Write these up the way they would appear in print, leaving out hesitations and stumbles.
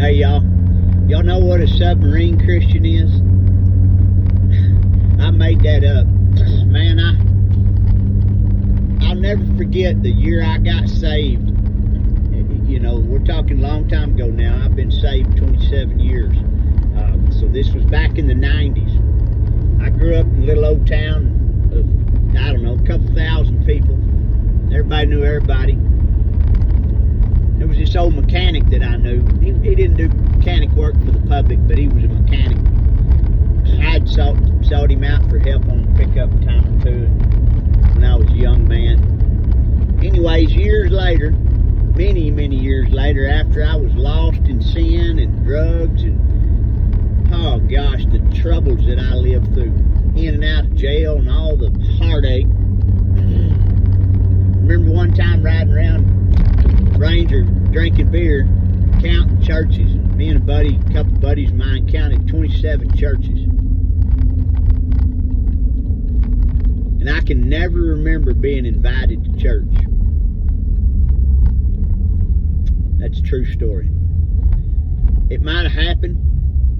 Hey, y'all know what a submarine Christian is? I made that up. Man, I'll never forget the year I got saved. You know, we're talking a long time ago now. I've been saved 27 years. So this was back in the 90s. I grew up in a little old town of, I don't know, a couple thousand people. Everybody knew everybody. There was this old mechanic that I knew. He didn't do mechanic work for the public, but he was a mechanic. I had sought him out for help on a pickup time or two when I was a young man. Anyways, years later, many years later, after I was lost in sin and drugs and, oh gosh, the troubles that I lived through, in and out of jail and all the heartache. Remember one time riding around Ranger drinking beer, counting churches. Me and a couple buddies of mine counted 27 churches. And I can never remember being invited to church. That's a true story. It might have happened,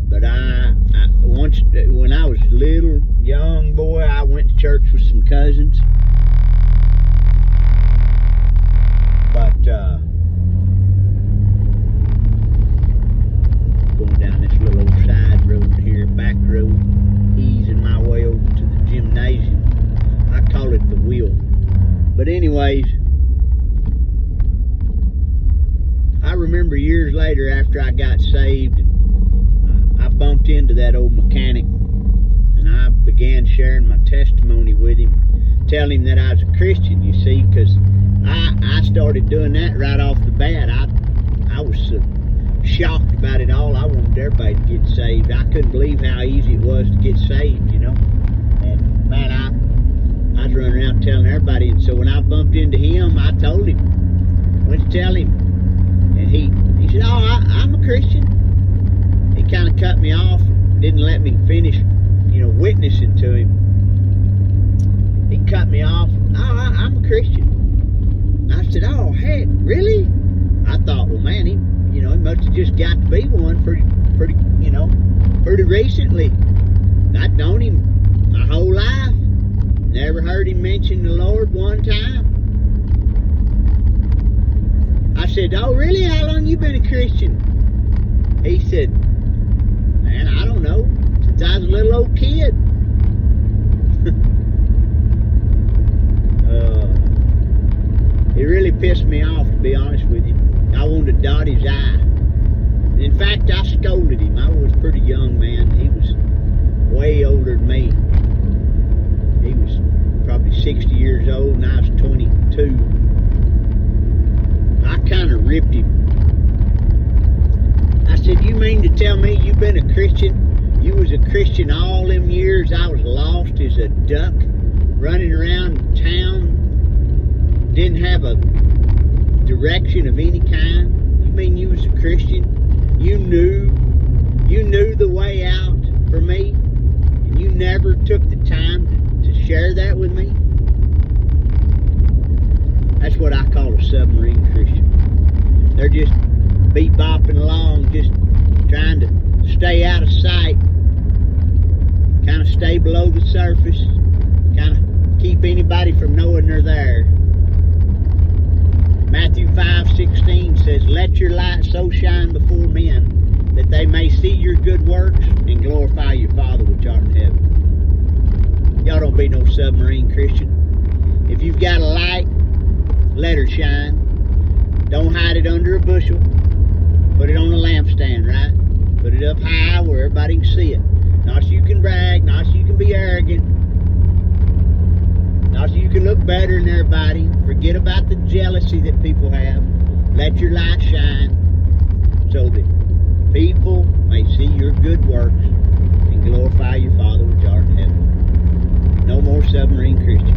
but I once, when I was a little young boy, I went to church with some cousins. But going down this little old side road here, back road, easing my way over to the gymnasium. I call it the wheel. But anyways, I remember years later after I got saved, I bumped into that old mechanic and I began sharing my testimony with him, telling him that I was a Christian, you see, because I started doing that right off the bat. I was so shocked about it all. I wanted everybody to get saved. I couldn't believe how easy it was to get saved, you know. And man, I was running around telling everybody. And so when I bumped into him, I told him, went to tell him. And he said, oh, I'm a Christian. He kind of cut me off, didn't let me finish, you know, witnessing to him. He cut me off. Oh, I'm a Christian. I said, oh, heck, really? I thought, well, man, he must have just got to be one pretty recently. I'd known him my whole life. Never heard him mention the Lord one time. I said, oh, really? How long you been a Christian? He said, man, I don't know. Since I was a little old kid. It really pissed me off, to be honest with you. I wanted to dot his I. In fact, I scolded him. I was a pretty young man. He was way older than me. He was probably 60 years old and I was 22. I kind of ripped him. I said, you mean to tell me you've been a Christian? You was a Christian all them years I was lost as a duck, running around town, didn't have a direction of any kind? You mean you was a Christian? You knew the way out for me, and you never took the time to share that with me? That's what I call a submarine Christian. They're just beep-bopping along, just trying to stay out of sight, kind of stay below the surface, kind of keep anybody from knowing they're there. Matthew 5:16 says, let your light so shine before men that they may see your good works and glorify your Father which art in heaven. Y'all don't be no submarine Christian. If you've got a light, let her shine. Don't hide it under a bushel. Put it on a lampstand, right? Put it up high where everybody can see it. Not so you can brag, not so you can be arrogant. Not so you can look better than everybody. Forget about the jealousy that people have. Let your light shine so that people may see your good works and glorify your Father which art in heaven. No more submarine Christians.